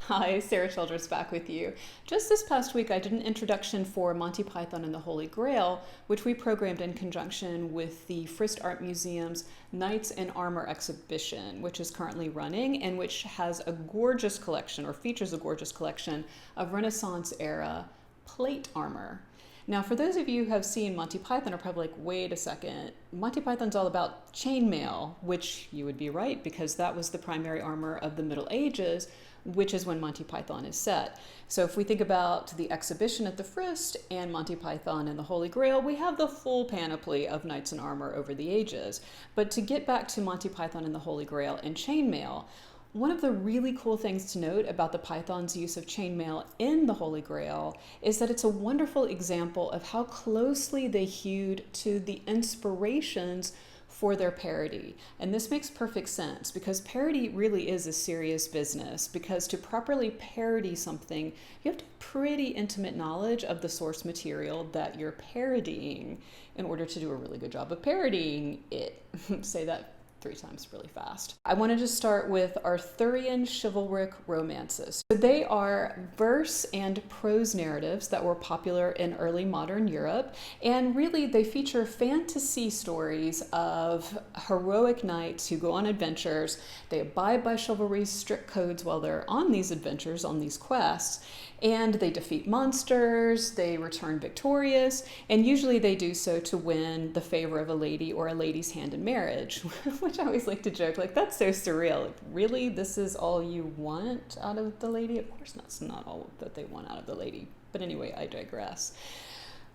Hi, Sarah Childress back with you. Just this past week, I did an introduction for Monty Python and the Holy Grail, which we programmed in conjunction with the Frist Art Museum's Knights in Armor exhibition, which is currently running and which has a gorgeous collection, or features a gorgeous collection, of Renaissance-era plate armor. Now, for those of you who have seen Monty Python are probably like, wait a second, Monty Python's all about chainmail, which you would be right, because that was the primary armor of the Middle Ages, which is when Monty Python is set. So if we think about the exhibition at the Frist and Monty Python and the Holy Grail, we have the full panoply of knights in armor over the ages. But to get back to Monty Python and the Holy Grail and chainmail, one of the really cool things to note about the Python's use of chainmail in the Holy Grail is that it's a wonderful example of how closely they hewed to the inspirations for their parody. And this makes perfect sense because parody really is a serious business, because to properly parody something, you have to have pretty intimate knowledge of the source material that you're parodying in order to do a really good job of parodying it. Say that 3 times really fast. I wanted to start with Arthurian chivalric romances. So they are verse and prose narratives that were popular in early modern Europe, and really they feature fantasy stories of heroic knights who go on adventures. They abide by chivalry's strict codes while they're on these adventures, on these quests, and they defeat monsters, they return victorious, and usually they do so to win the favor of a lady or a lady's hand in marriage, which I always like to joke, like, that's so surreal. Like, really? This is all you want out of the lady? Of course, that's not all that they want out of the lady. But anyway, I digress.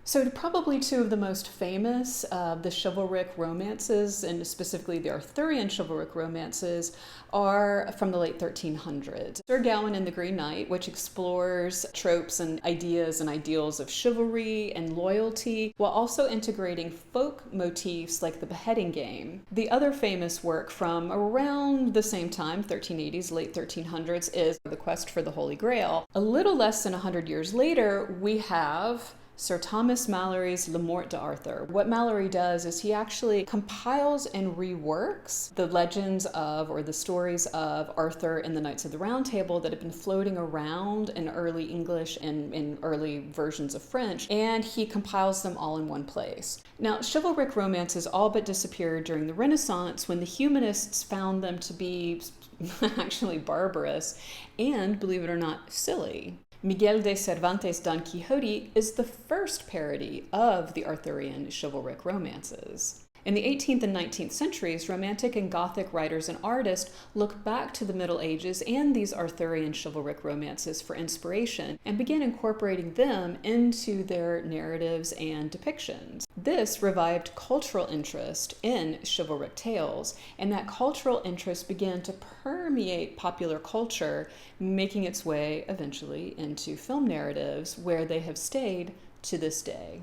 So probably 2 of the most famous the chivalric romances, and specifically the Arthurian chivalric romances, are from the late 1300s. Sir Gawain and the Green Knight, which explores tropes and ideas and ideals of chivalry and loyalty, while also integrating folk motifs like the beheading game. The other famous work from around the same time, 1380s, late 1300s, is The Quest for the Holy Grail. A little less than 100 years later, we have Sir Thomas Malory's Le Morte d'Arthur. What Malory does is he actually compiles and reworks the legends of, or the stories of, Arthur and the Knights of the Round Table that have been floating around in early English and in early versions of French, and he compiles them all in one place. Now, chivalric romances all but disappeared during the Renaissance when the humanists found them to be actually barbarous and, believe it or not, silly. Miguel de Cervantes' Don Quixote is the first parody of the Arthurian chivalric romances. In the 18th and 19th centuries, Romantic and Gothic writers and artists look back to the Middle Ages and these Arthurian chivalric romances for inspiration and began incorporating them into their narratives and depictions. This revived cultural interest in chivalric tales, and that cultural interest began to permeate popular culture, making its way eventually into film narratives, where they have stayed to this day.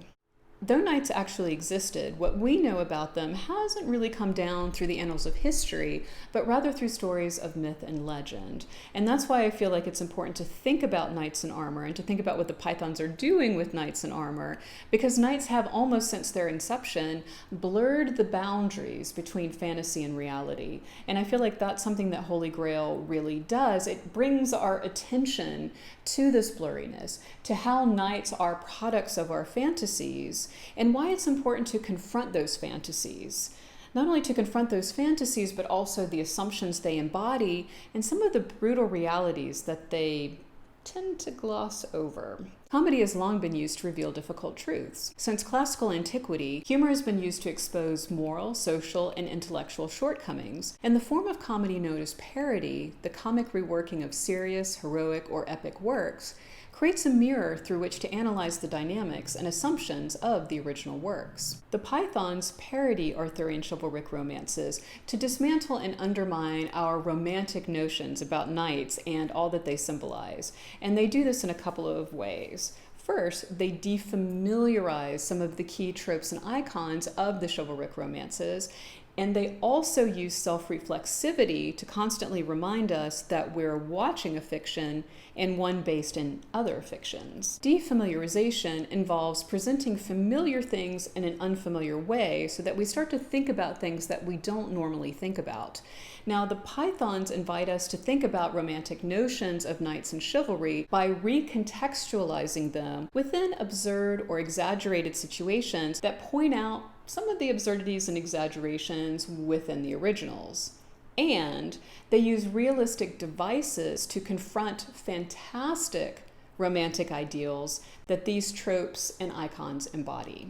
Though knights actually existed, what we know about them hasn't really come down through the annals of history, but rather through stories of myth and legend. And that's why I feel like it's important to think about knights in armor and to think about what the Pythons are doing with knights in armor, because knights have, almost since their inception, blurred the boundaries between fantasy and reality. And I feel like that's something that Holy Grail really does. It brings our attention to this blurriness, to how knights are products of our fantasies, and why it's important to confront those fantasies. Not only to confront those fantasies, but also the assumptions they embody and some of the brutal realities that they tend to gloss over. Comedy has long been used to reveal difficult truths. Since classical antiquity, humor has been used to expose moral, social, and intellectual shortcomings. And the form of comedy known as parody, the comic reworking of serious, heroic, or epic works, creates a mirror through which to analyze the dynamics and assumptions of the original works. The Pythons parody Arthurian chivalric romances to dismantle and undermine our romantic notions about knights and all that they symbolize. And they do this in a couple of ways. First, they defamiliarize some of the key tropes and icons of the chivalric romances, And they also use self-reflexivity to constantly remind us that we're watching a fiction and one based in other fictions. Defamiliarization involves presenting familiar things in an unfamiliar way so that we start to think about things that we don't normally think about. Now, the Pythons invite us to think about romantic notions of knights and chivalry by recontextualizing them within absurd or exaggerated situations that point out some of the absurdities and exaggerations within the originals. And they use realistic devices to confront fantastic romantic ideals that these tropes and icons embody.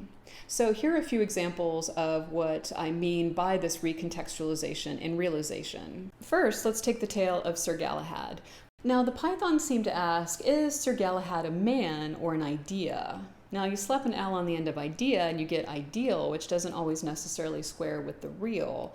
So here are a few examples of what I mean by this recontextualization and realization. First, let's take the tale of Sir Galahad. Now, the Pythons seem to ask, is Sir Galahad a man or an idea? Now, you slap an L on the end of idea and you get ideal, which doesn't always necessarily square with the real.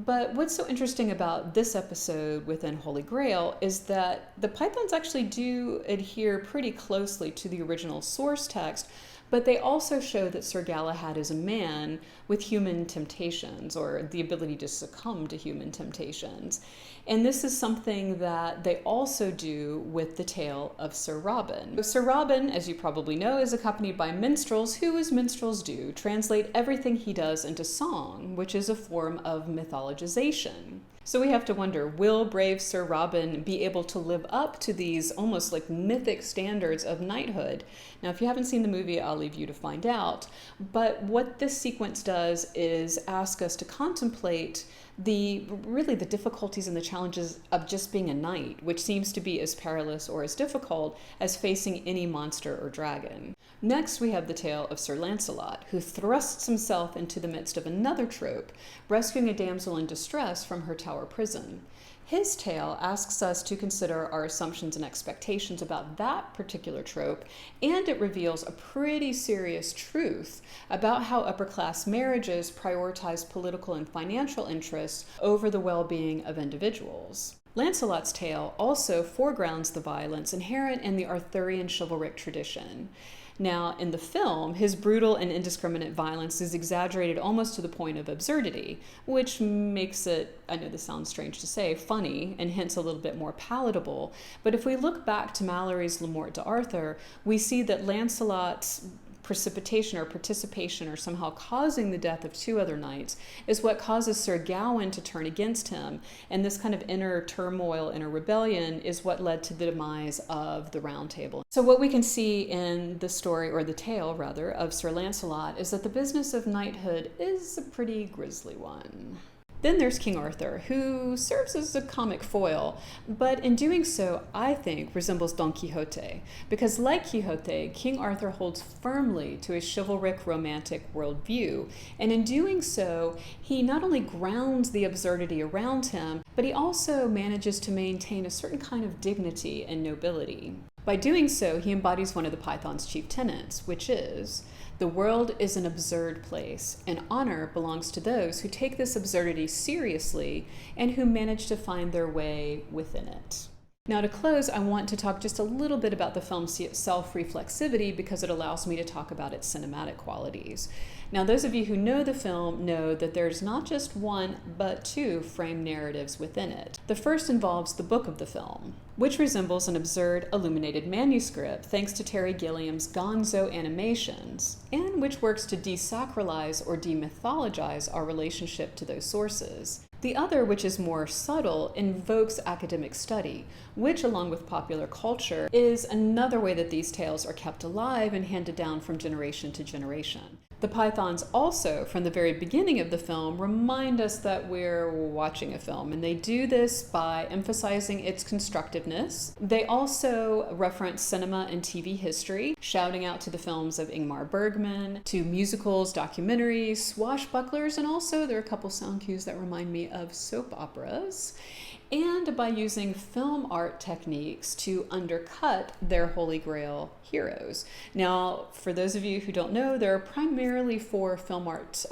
But what's so interesting about this episode within Holy Grail is that the Pythons actually do adhere pretty closely to the original source text, but they also show that Sir Galahad is a man with human temptations, or the ability to succumb to human temptations. And this is something that they also do with the tale of Sir Robin. Sir Robin, as you probably know, is accompanied by minstrels who, as minstrels do, translate everything he does into song, which is a form of mythologization. So we have to wonder, will brave Sir Robin be able to live up to these almost like mythic standards of knighthood? Now, if you haven't seen the movie, I'll leave you to find out. But what this sequence does is ask us to contemplate the difficulties and the challenges of just being a knight, which seems to be as perilous or as difficult as facing any monster or dragon. Next, we have the tale of Sir Lancelot, who thrusts himself into the midst of another trope, rescuing a damsel in distress from her tower prison. His tale asks us to consider our assumptions and expectations about that particular trope, and it reveals a pretty serious truth about how upper-class marriages prioritize political and financial interests over the well-being of individuals. Lancelot's tale also foregrounds the violence inherent in the Arthurian chivalric tradition. Now, in the film, his brutal and indiscriminate violence is exaggerated almost to the point of absurdity, which makes it, I know this sounds strange to say, funny and hence a little bit more palatable. But if we look back to Malory's Le Morte d'Arthur, we see that Lancelot's precipitation or participation or somehow causing the death of two other knights is what causes Sir Gawain to turn against him. And this kind of inner turmoil, inner rebellion is what led to the demise of the Round Table. So what we can see in the story, or the tale rather, of Sir Lancelot is that the business of knighthood is a pretty grisly one. Then there's King Arthur, who serves as a comic foil, but in doing so, I think, resembles Don Quixote, because like Quixote, King Arthur holds firmly to a chivalric romantic worldview, and in doing so, he not only grounds the absurdity around him, but he also manages to maintain a certain kind of dignity and nobility. By doing so, he embodies one of the Python's chief tenets, which is, the world is an absurd place, and honor belongs to those who take this absurdity seriously and who manage to find their way within it. Now, to close, I want to talk just a little bit about the film's self-reflexivity because it allows me to talk about its cinematic qualities. Now, those of you who know the film know that there's not just one, but two framed narratives within it. The first involves the book of the film, which resembles an absurd illuminated manuscript thanks to Terry Gilliam's gonzo animations, and which works to desacralize or demythologize our relationship to those sources. The other, which is more subtle, invokes academic study, which, along with popular culture, is another way that these tales are kept alive and handed down from generation to generation. The Pythons also, from the very beginning of the film, remind us that we're watching a film, and they do this by emphasizing its constructiveness. They also reference cinema and TV history, shouting out to the films of Ingmar Bergman, to musicals, documentaries, swashbucklers, and also there are a couple sound cues that remind me of soap operas, and by using film art techniques to undercut their Holy Grail heroes. Now, for those of you who don't know, there are primarily 4 film art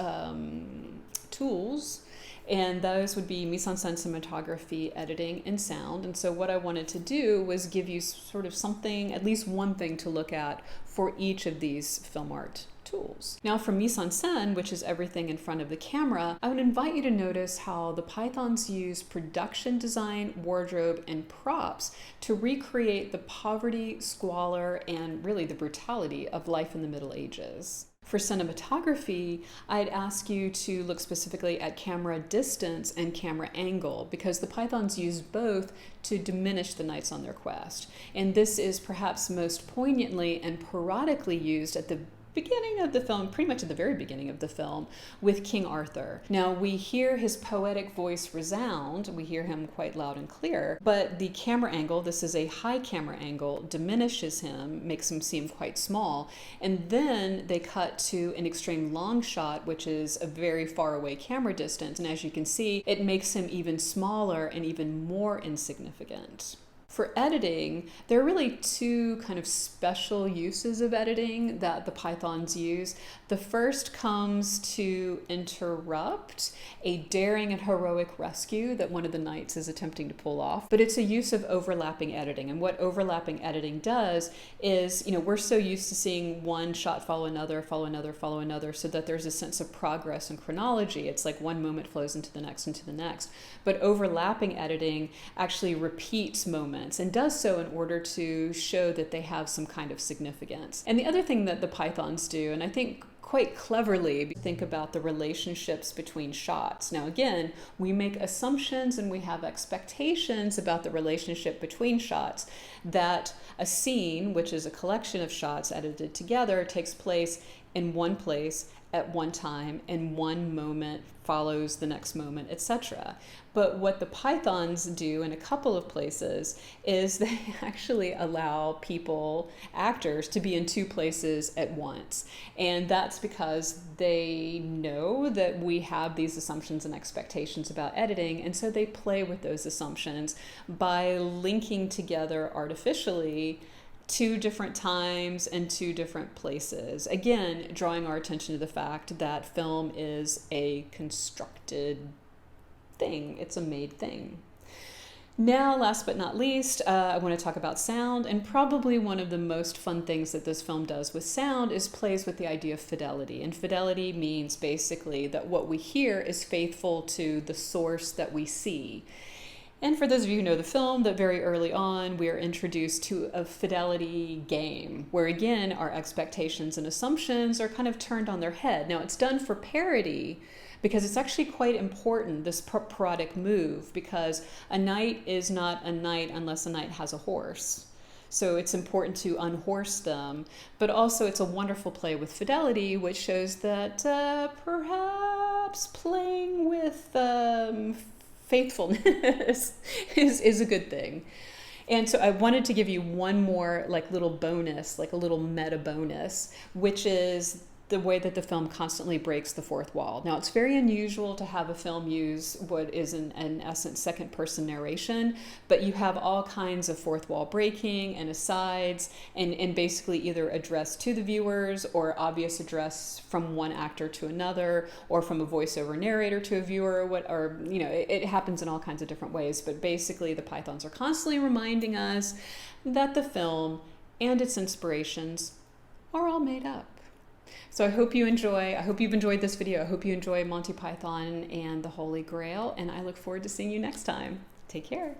tools, and those would be mise-en-scène, cinematography, editing, and sound. And so what I wanted to do was give you sort of something, at least one thing to look at for each of these film art tools. Now for mise-en-scène, which is everything in front of the camera, I would invite you to notice how the Pythons use production design, wardrobe, and props to recreate the poverty, squalor, and really the brutality of life in the Middle Ages. For cinematography, I'd ask you to look specifically at camera distance and camera angle, because the Pythons use both to diminish the knights on their quest. And this is perhaps most poignantly and parodically used at the beginning of the film, pretty much at the very beginning of the film, with King Arthur. Now we hear his poetic voice resound, we hear him quite loud and clear, but the camera angle, this is a high camera angle, diminishes him, makes him seem quite small, and then they cut to an extreme long shot, which is a very far away camera distance, and as you can see, it makes him even smaller and even more insignificant. For editing, there are really two kind of special uses of editing that the Pythons use. The first comes to interrupt a daring and heroic rescue that one of the knights is attempting to pull off, but it's a use of overlapping editing. And what overlapping editing does is, we're so used to seeing one shot follow another, follow another, follow another, so that there's a sense of progress and chronology. It's like one moment flows into the next, into the next. But overlapping editing actually repeats moments and does so in order to show that they have some kind of significance. And the other thing that the Pythons do, and I think quite cleverly, think about the relationships between shots. Now again, we make assumptions and we have expectations about the relationship between shots, that a scene, which is a collection of shots edited together, takes place in one place at one time, and one moment follows the next moment, etc. But what the Pythons do in a couple of places is they actually allow people, actors, to be in two places at once. And that's because they know that we have these assumptions and expectations about editing, and so they play with those assumptions by linking together artificially two different times and two different places. Again, drawing our attention to the fact that film is a constructed thing. It's a made thing. Now, last but not least, I want to talk about sound, and probably one of the most fun things that this film does with sound is plays with the idea of fidelity. And fidelity means basically that what we hear is faithful to the source that we see. And for those of you who know the film, that very early on we are introduced to a fidelity game, where again our expectations and assumptions are kind of turned on their head. Now it's done for parody because it's actually quite important, this parodic move, because a knight is not a knight unless a knight has a horse. So it's important to unhorse them, but also it's a wonderful play with fidelity, which shows that perhaps playing with faithfulness is a good thing. And so I wanted to give you one more little bonus, like a little meta bonus, which is the way that the film constantly breaks the fourth wall. Now, it's very unusual to have a film use what is in essence second person narration, but you have all kinds of fourth wall breaking and asides, and basically either address to the viewers or obvious address from one actor to another, or from a voiceover narrator to a viewer, it happens in all kinds of different ways. But basically the Pythons are constantly reminding us that the film and its inspirations are all made up. So I hope you've enjoyed this video. I hope you enjoy Monty Python and the Holy Grail, and I look forward to seeing you next time. Take care.